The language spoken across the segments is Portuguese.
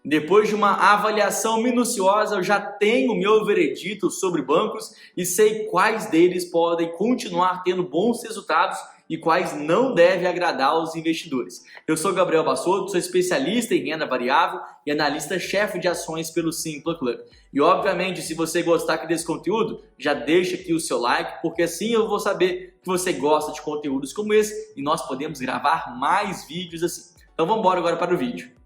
Depois de uma avaliação minuciosa, eu já tenho o meu veredito sobre bancos e sei quais deles podem continuar tendo bons resultados e quais não devem agradar os investidores. Eu sou Gabriel Bassotto, sou especialista em renda variável e analista-chefe de ações pelo Simpla Club. E obviamente, se você gostar aqui desse conteúdo, já deixa aqui o seu like, porque assim eu vou saber que você gosta de conteúdos como esse e nós podemos gravar mais vídeos assim. Então vamos embora agora para o vídeo.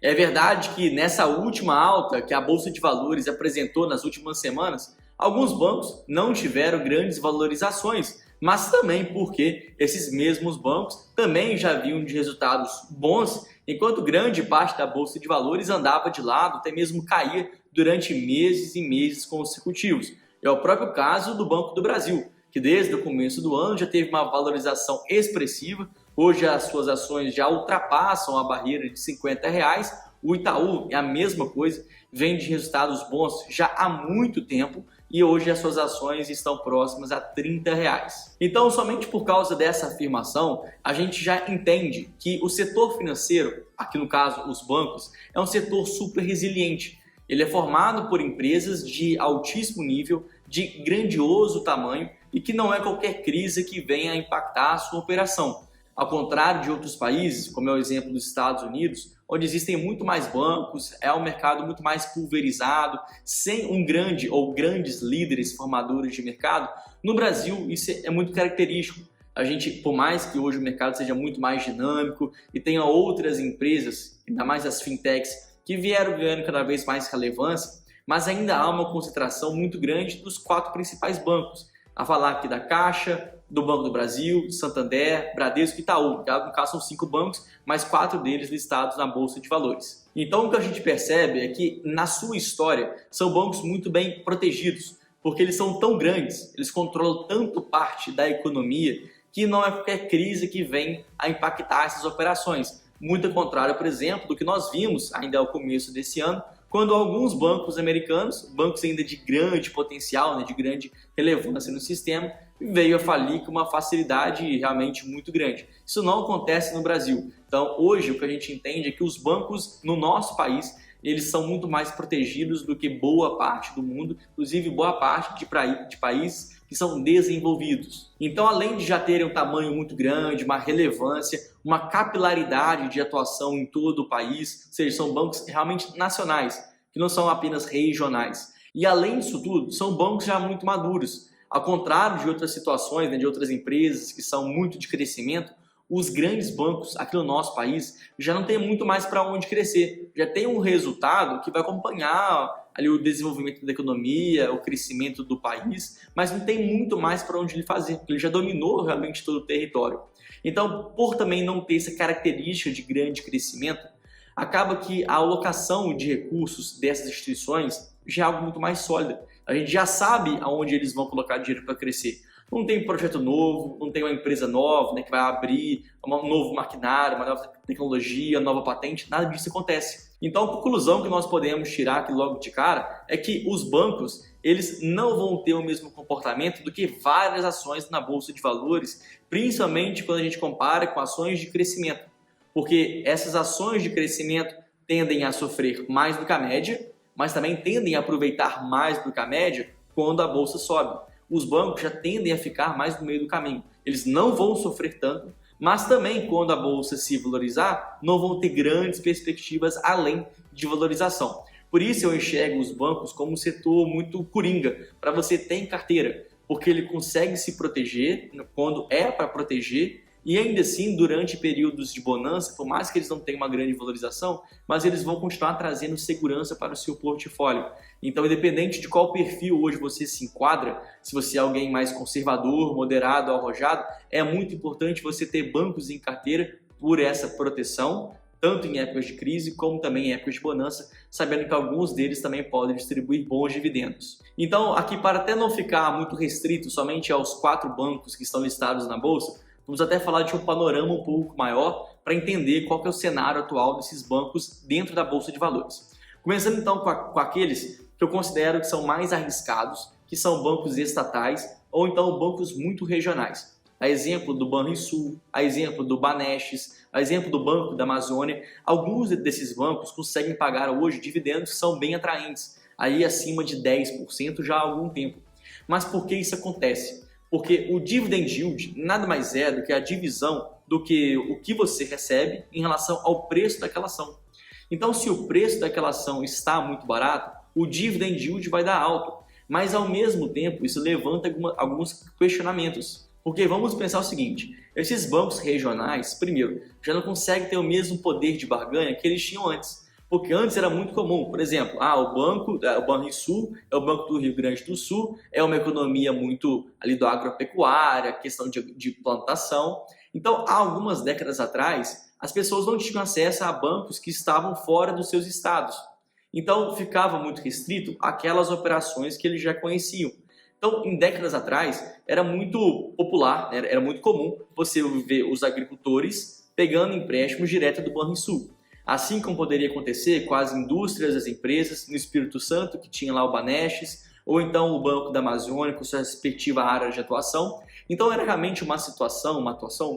É verdade que nessa última alta que a Bolsa de Valores apresentou nas últimas semanas, alguns bancos não tiveram grandes valorizações, mas também porque esses mesmos bancos também já vinham de resultados bons, enquanto grande parte da Bolsa de Valores andava de lado, até mesmo caía durante meses e meses consecutivos. É o próprio caso do Banco do Brasil, que desde o começo do ano já teve uma valorização expressiva. Hoje as suas ações já ultrapassam a barreira de R$50. O Itaú é a mesma coisa, vem de resultados bons já há muito tempo e hoje as suas ações estão próximas a R$30. Então, somente por causa dessa afirmação, a gente já entende que o setor financeiro, aqui no caso os bancos, é um setor super resiliente. Ele é formado por empresas de altíssimo nível, de grandioso tamanho e que não é qualquer crise que venha a impactar a sua operação. Ao contrário de outros países, como é o exemplo dos Estados Unidos, onde existem muito mais bancos, é um mercado muito mais pulverizado, sem um grande ou grandes líderes formadores de mercado, no Brasil isso é muito característico. A gente, por mais que hoje o mercado seja muito mais dinâmico e tenha outras empresas, ainda mais as fintechs, que vieram ganhando cada vez mais relevância, mas ainda há uma concentração muito grande dos 4 principais bancos. A falar aqui da Caixa, do Banco do Brasil, Santander, Bradesco e Itaú. No caso são 5 bancos, mas 4 deles listados na Bolsa de Valores. Então o que a gente percebe é que na sua história são bancos muito bem protegidos, porque eles são tão grandes, eles controlam tanto parte da economia que não é qualquer crise que vem a impactar essas operações. Muito ao contrário, por exemplo, do que nós vimos ainda ao começo desse ano, quando alguns bancos americanos, bancos ainda de grande potencial, de grande relevância no sistema, veio a falir com uma facilidade realmente muito grande. Isso não acontece no Brasil. Então, hoje, o que a gente entende é que os bancos no nosso país, eles são muito mais protegidos do que boa parte do mundo, inclusive boa parte de países que são desenvolvidos. Então, além de já terem um tamanho muito grande, uma relevância, uma capilaridade de atuação em todo o país, ou seja, são bancos realmente nacionais, que não são apenas regionais. E além disso tudo, são bancos já muito maduros. Ao contrário de outras situações, de outras empresas que são muito de crescimento, os grandes bancos aqui no nosso país já não tem muito mais para onde crescer. Já tem um resultado que vai acompanhar ali o desenvolvimento da economia, o crescimento do país, mas não tem muito mais para onde ele fazer, porque ele já dominou realmente todo o território. Então, por também não ter essa característica de grande crescimento, acaba que a alocação de recursos dessas instituições já é algo muito mais sólido. A gente já sabe aonde eles vão colocar dinheiro para crescer. Não tem um projeto novo, não tem uma empresa nova, que vai abrir um novo maquinário, uma nova tecnologia, uma nova patente, nada disso acontece. Então, a conclusão que nós podemos tirar aqui logo de cara é que os bancos, eles não vão ter o mesmo comportamento do que várias ações na Bolsa de Valores, principalmente quando a gente compara com ações de crescimento. Porque essas ações de crescimento tendem a sofrer mais do que a média, mas também tendem a aproveitar mais do que a média quando a Bolsa sobe. Os bancos já tendem a ficar mais no meio do caminho. Eles não vão sofrer tanto, mas também quando a Bolsa se valorizar, não vão ter grandes perspectivas além de valorização. Por isso eu enxergo os bancos como um setor muito coringa, para você ter em carteira, porque ele consegue se proteger quando é para proteger, e ainda assim, durante períodos de bonança, por mais que eles não tenham uma grande valorização, mas eles vão continuar trazendo segurança para o seu portfólio. Então, independente de qual perfil hoje você se enquadra, se você é alguém mais conservador, moderado, arrojado, é muito importante você ter bancos em carteira por essa proteção, tanto em épocas de crise como também em épocas de bonança, sabendo que alguns deles também podem distribuir bons dividendos. Então, aqui para até não ficar muito restrito somente aos 4 bancos que estão listados na Bolsa, vamos até falar de um panorama um pouco maior para entender qual que é o cenário atual desses bancos dentro da Bolsa de Valores. Começando então com aqueles que eu considero que são mais arriscados, que são bancos estatais ou então bancos muito regionais. A exemplo do Banrisul, a exemplo do Banestes, a exemplo do Banco da Amazônia, alguns desses bancos conseguem pagar hoje dividendos que são bem atraentes, aí acima de 10% já há algum tempo. Mas por que isso acontece? Porque o dividend yield nada mais é do que a divisão do que o que você recebe em relação ao preço daquela ação. Então, se o preço daquela ação está muito barato, o dividend yield vai dar alto. Mas, ao mesmo tempo, isso levanta alguns questionamentos. Porque vamos pensar o seguinte, esses bancos regionais, primeiro, já não conseguem ter o mesmo poder de barganha que eles tinham antes. Porque antes era muito comum, por exemplo, o Banrisul é o Banco do Rio Grande do Sul, é uma economia muito ali do agropecuária, questão de plantação. Então, há algumas décadas atrás, as pessoas não tinham acesso a bancos que estavam fora dos seus estados. Então, ficava muito restrito àquelas operações que eles já conheciam. Então, em décadas atrás, era muito popular, era muito comum você ver os agricultores pegando empréstimos direto do Banrisul. Assim como poderia acontecer com as indústrias, as empresas, no Espírito Santo, que tinha lá o Banestes, ou então o Banco da Amazônia, com sua respectiva área de atuação. Então era realmente uma atuação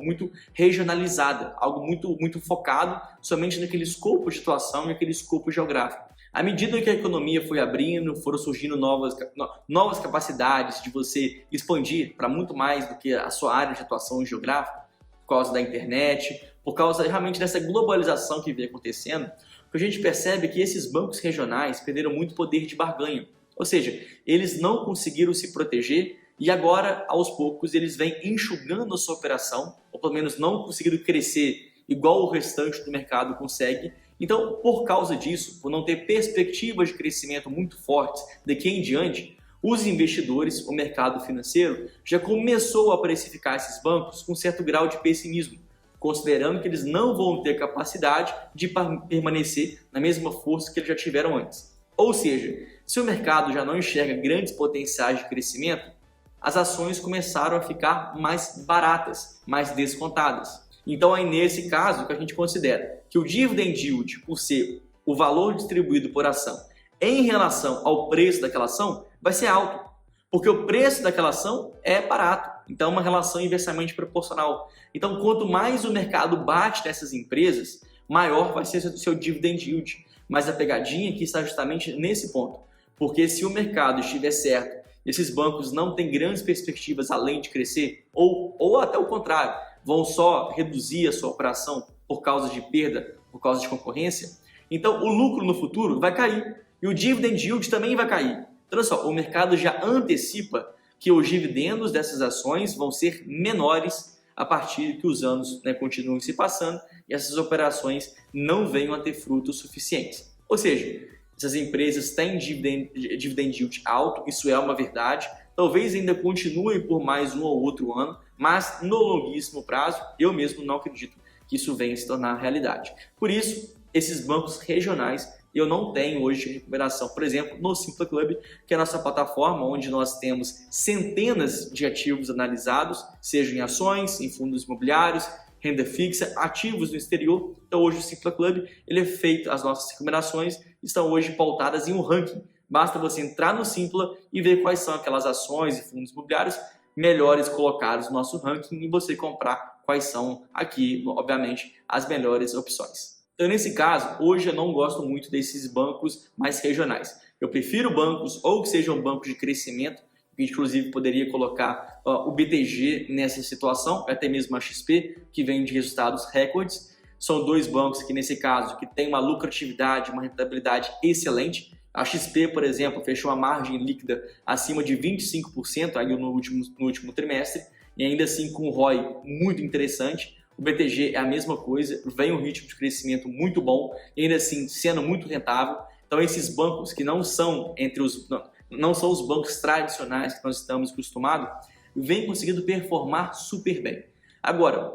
muito regionalizada, algo muito focado somente naquele escopo de atuação e naquele escopo geográfico. À medida que a economia foi abrindo, foram surgindo novas capacidades de você expandir para muito mais do que a sua área de atuação geográfica, por causa da internet, por causa realmente dessa globalização que vem acontecendo, a gente percebe que esses bancos regionais perderam muito poder de barganha. Ou seja, eles não conseguiram se proteger e agora, aos poucos, eles vêm enxugando a sua operação, ou pelo menos não conseguindo crescer igual o restante do mercado consegue. Então, por causa disso, por não ter perspectivas de crescimento muito fortes daqui em diante, os investidores, o mercado financeiro, já começou a precificar esses bancos com certo grau de pessimismo, considerando que eles não vão ter capacidade de permanecer na mesma força que eles já tiveram antes. Ou seja, se o mercado já não enxerga grandes potenciais de crescimento, as ações começaram a ficar mais baratas, mais descontadas. Então, aí nesse caso, o que a gente considera que o dividend yield, por ser o valor distribuído por ação em relação ao preço daquela ação, vai ser alto, porque o preço daquela ação é barato. Então, é uma relação inversamente proporcional. Então, quanto mais o mercado bate nessas empresas, maior vai ser o seu dividend yield. Mas a pegadinha aqui está justamente nesse ponto. Porque se o mercado estiver certo, esses bancos não têm grandes perspectivas além de crescer, ou até o contrário, vão só reduzir a sua operação por causa de perda, por causa de concorrência, então o lucro no futuro vai cair e o dividend yield também vai cair. Então, olha só, o mercado já antecipa que os dividendos dessas ações vão ser menores a partir que os anos continuem se passando e essas operações não venham a ter frutos suficientes. Ou seja, essas empresas têm dividend yield alto, isso é uma verdade, talvez ainda continuem por mais um ou outro ano, mas no longuíssimo prazo, eu mesmo não acredito que isso venha a se tornar realidade. Por isso, esses bancos regionais, eu não tenho hoje recuperação, por exemplo, no Simpla Club, que é a nossa plataforma onde nós temos centenas de ativos analisados, sejam em ações, em fundos imobiliários, renda fixa, ativos no exterior. Então hoje o Simpla Club, ele é feito, as nossas recomendações estão hoje pautadas em um ranking. Basta você entrar no Simpla e ver quais são aquelas ações e fundos imobiliários melhores colocados no nosso ranking e você comprar quais são aqui, obviamente, as melhores opções. Então, nesse caso, hoje eu não gosto muito desses bancos mais regionais. Eu prefiro bancos ou que sejam bancos de crescimento, que inclusive poderia colocar o BTG nessa situação, até mesmo a XP, que vem de resultados recordes. São dois bancos que, nesse caso, que têm uma lucratividade, uma rentabilidade excelente. A XP, por exemplo, fechou a margem líquida acima de 25% aí no último trimestre, e ainda assim com um ROI muito interessante. O BTG é a mesma coisa, vem um ritmo de crescimento muito bom, e ainda assim sendo muito rentável. Então esses bancos que não são os bancos tradicionais que nós estamos acostumados, vêm conseguindo performar super bem. Agora,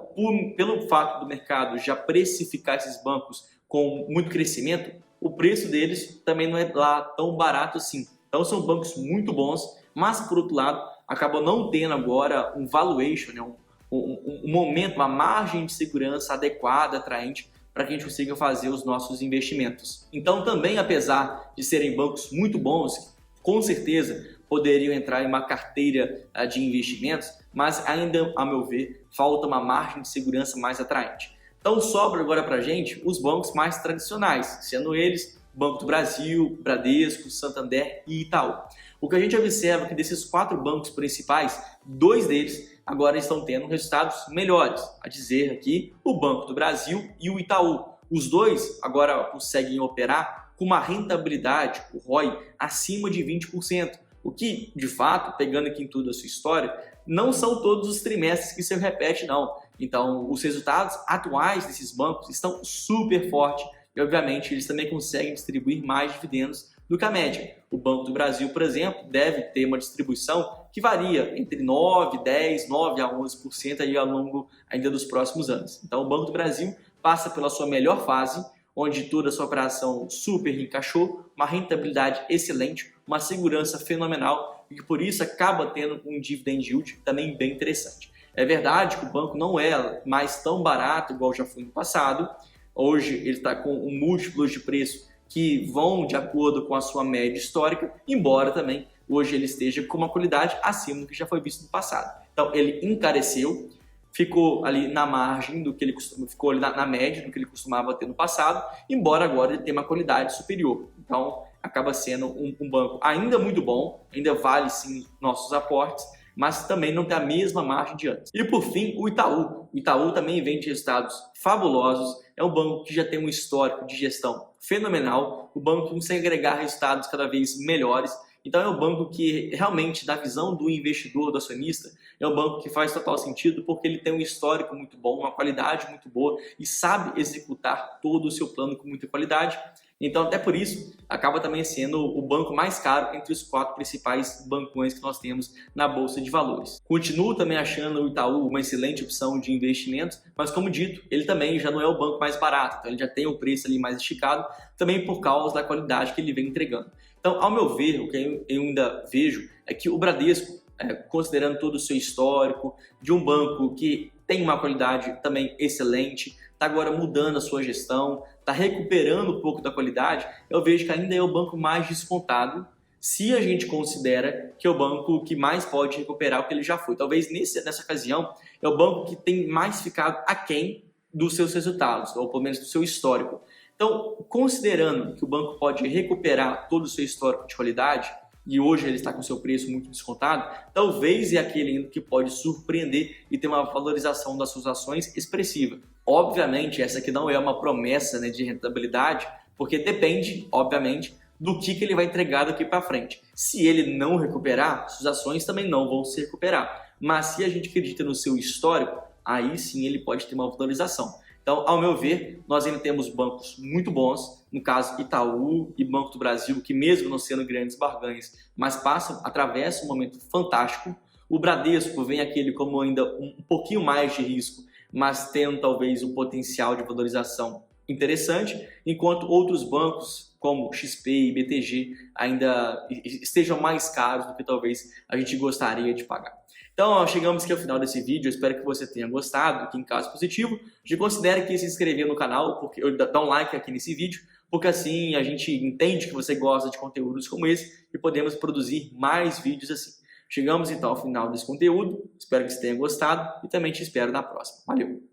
pelo fato do mercado já precificar esses bancos com muito crescimento, o preço deles também não é lá tão barato assim. Então são bancos muito bons, mas por outro lado, acabam não tendo agora um valuation, um momento, uma margem de segurança adequada, atraente, para que a gente consiga fazer os nossos investimentos. Então também, apesar de serem bancos muito bons, com certeza poderiam entrar em uma carteira de investimentos, mas ainda, a meu ver, falta uma margem de segurança mais atraente. Então sobra agora para a gente os bancos mais tradicionais, sendo eles Banco do Brasil, Bradesco, Santander e Itaú. O que a gente observa é que desses 4 bancos principais, 2 deles agora estão tendo resultados melhores, a dizer aqui o Banco do Brasil e o Itaú. Os dois agora conseguem operar com uma rentabilidade, o ROI, acima de 20%, o que, de fato, pegando aqui em tudo a sua história, não são todos os trimestres que se repete, não. Então, os resultados atuais desses bancos estão super fortes e, obviamente, eles também conseguem distribuir mais dividendos do que a média. O Banco do Brasil, por exemplo, deve ter uma distribuição que varia entre 9, 10, 9 a 11% aí ao longo ainda dos próximos anos. Então, o Banco do Brasil passa pela sua melhor fase, onde toda a sua operação super encaixou, uma rentabilidade excelente, uma segurança fenomenal e que por isso acaba tendo um dividend yield também bem interessante. É verdade que o banco não é mais tão barato igual já foi no passado. Hoje ele está com múltiplos de preço que vão de acordo com a sua média histórica, embora também hoje ele esteja com uma qualidade acima do que já foi visto no passado. Então ele encareceu, ficou ali na margem do que ele ficou ali na média do que ele costumava ter no passado, embora agora ele tenha uma qualidade superior. Então acaba sendo um banco ainda muito bom, ainda vale sim nossos aportes, mas também não tem a mesma margem de antes. E por fim, o Itaú. O Itaú também vem de resultados fabulosos, é um banco que já tem um histórico de gestão fenomenal, o banco que consegue agregar resultados cada vez melhores. Então é um banco que realmente, da visão do investidor, do acionista, é um banco que faz total sentido porque ele tem um histórico muito bom, uma qualidade muito boa e sabe executar todo o seu plano com muita qualidade. Então, até por isso, acaba também sendo o banco mais caro entre os 4 principais bancões que nós temos na Bolsa de Valores. Continuo também achando o Itaú uma excelente opção de investimentos, mas como dito, ele também já não é o banco mais barato, então ele já tem o preço ali mais esticado, também por causa da qualidade que ele vem entregando. Então, ao meu ver, o que eu ainda vejo é que o Bradesco, considerando todo o seu histórico, de um banco que tem uma qualidade também excelente, está agora mudando a sua gestão, está recuperando um pouco da qualidade, eu vejo que ainda é o banco mais descontado, se a gente considera que é o banco que mais pode recuperar o que ele já foi. Talvez nessa ocasião é o banco que tem mais ficado aquém dos seus resultados, ou pelo menos do seu histórico. Então, considerando que o banco pode recuperar todo o seu histórico de qualidade, e hoje ele está com seu preço muito descontado, talvez é aquele que pode surpreender e ter uma valorização das suas ações expressiva. Obviamente, essa aqui não é uma promessa, né, de rentabilidade, porque depende, obviamente, do que ele vai entregar daqui para frente. Se ele não recuperar, suas ações também não vão se recuperar. Mas se a gente acredita no seu histórico, aí sim ele pode ter uma valorização. Então, ao meu ver, nós ainda temos bancos muito bons, no caso Itaú e Banco do Brasil, que mesmo não sendo grandes barganhas, mas atravessam um momento fantástico. O Bradesco vem aquele como ainda um pouquinho mais de risco, mas tendo talvez um potencial de valorização interessante, enquanto outros bancos como XP e BTG ainda estejam mais caros do que talvez a gente gostaria de pagar. Então, chegamos aqui ao final desse vídeo, eu espero que você tenha gostado, que em caso positivo, considere que se inscrever no canal, dá um like aqui nesse vídeo, porque assim a gente entende que você gosta de conteúdos como esse e podemos produzir mais vídeos assim. Chegamos então ao final desse conteúdo, espero que você tenha gostado e também te espero na próxima. Valeu!